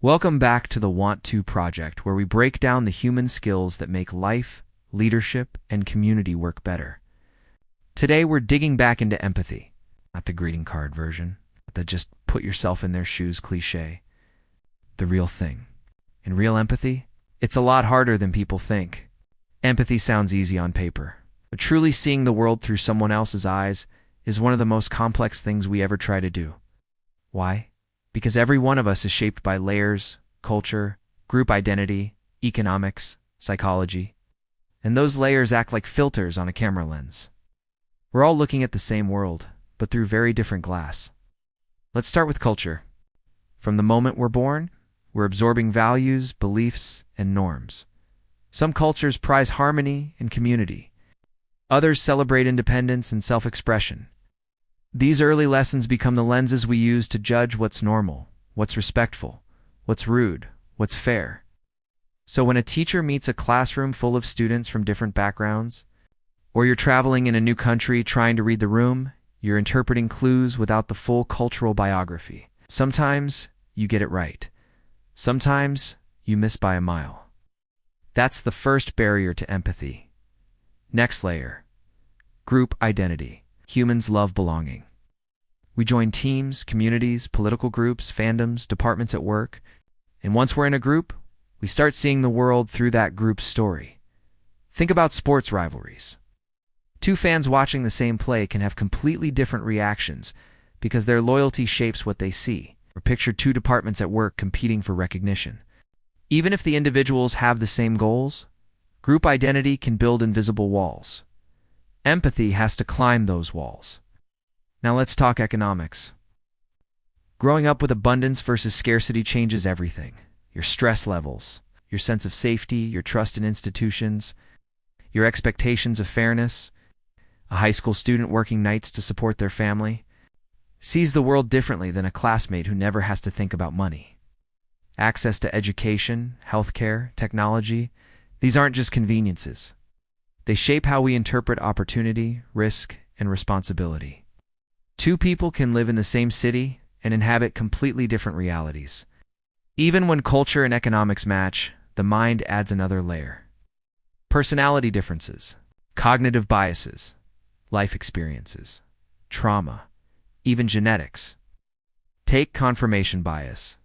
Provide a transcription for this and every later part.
Welcome back to the Want To Project, where we break down the human skills that make life, leadership, and community work better. Today, we're digging back into empathy, not the greeting card version, but the just put yourself in their shoes cliche. The real thing. In real empathy, it's a lot harder than people think. Empathy sounds easy on paper, but truly seeing the world through someone else's eyes is one of the most complex things we ever try to do. Why? Because every one of us is shaped by layers, culture, group identity, economics, psychology, and those layers act like filters on a camera lens. We're all looking at the same world, but through very different glass. Let's start with culture. From the moment we're born, we're absorbing values, beliefs, and norms. Some cultures prize harmony and community. Others celebrate independence and self-expression. These early lessons become the lenses we use to judge what's normal, what's respectful, what's rude, what's fair. So when a teacher meets a classroom full of students from different backgrounds, or you're traveling in a new country trying to read the room, you're interpreting clues without the full cultural biography. Sometimes you get it right. Sometimes you miss by a mile. That's the first barrier to empathy. Next layer. Group identity. Humans love belonging. We join teams, communities, political groups, fandoms, departments at work, and once we're in a group, we start seeing the world through that group's story. Think about sports rivalries. Two fans watching the same play can have completely different reactions because their loyalty shapes what they see. Or picture two departments at work competing for recognition. Even if the individuals have the same goals, group identity can build invisible walls. Empathy has to climb those walls. Now let's talk economics. Growing up with abundance versus scarcity changes everything. Your stress levels, your sense of safety, your trust in institutions, your expectations of fairness. A high school student working nights to support their family sees the world differently than a classmate who never has to think about money. Access to education, healthcare, technology, these aren't just conveniences. They shape how we interpret opportunity, risk, and responsibility. Two people can live in the same city and inhabit completely different realities. Even when culture and economics match, the mind adds another layer. Personality differences, cognitive biases, life experiences, trauma, even genetics. Take confirmation bias.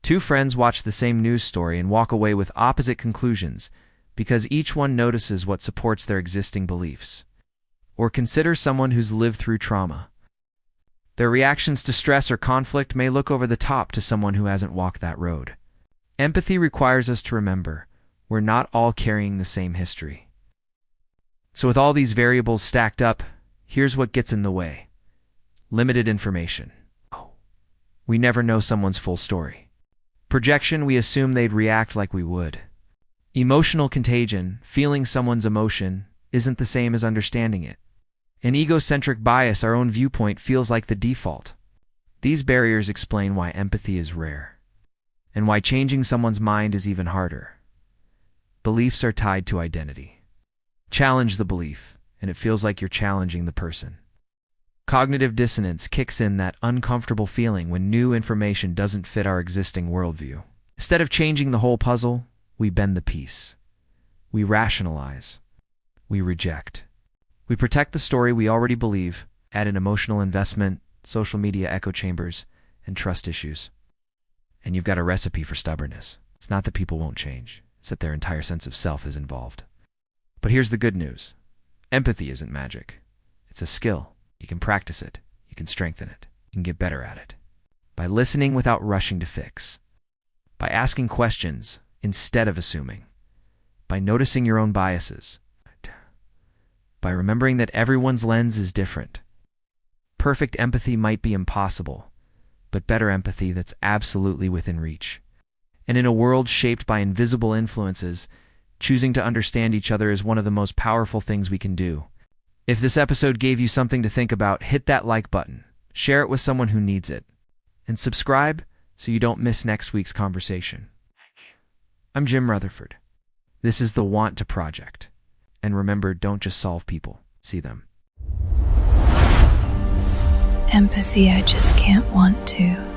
Two friends watch the same news story and walk away with opposite conclusions because each one notices what supports their existing beliefs. Or consider someone who's lived through trauma. Their reactions to stress or conflict may look over the top to someone who hasn't walked that road. Empathy requires us to remember we're not all carrying the same history. So with all these variables stacked up, here's what gets in the way. Limited information. We never know someone's full story. Projection, we assume they'd react like we would. Emotional contagion, feeling someone's emotion, isn't the same as understanding it. An egocentric bias, our own viewpoint, feels like the default. These barriers explain why empathy is rare, and why changing someone's mind is even harder. Beliefs are tied to identity. Challenge the belief, and it feels like you're challenging the person. Cognitive dissonance kicks in, that uncomfortable feeling when new information doesn't fit our existing worldview. Instead of changing the whole puzzle, we bend the piece. We rationalize. We reject. We protect the story we already believe, add an emotional investment, social media echo chambers, and trust issues. And you've got a recipe for stubbornness. It's not that people won't change. It's that their entire sense of self is involved. But here's the good news. Empathy isn't magic. It's a skill. You can practice it. You can strengthen it. You can get better at it. By listening without rushing to fix. By asking questions instead of assuming. By noticing your own biases. By remembering that everyone's lens is different. Perfect empathy might be impossible, but better empathy that's absolutely within reach. And in a world shaped by invisible influences, choosing to understand each other is one of the most powerful things we can do. If this episode gave you something to think about, hit that like button, share it with someone who needs it, and subscribe so you don't miss next week's conversation. I'm Jim Rutherford. This is the Want To Project. And remember, don't just solve people, see them. Empathy, I just can't want to.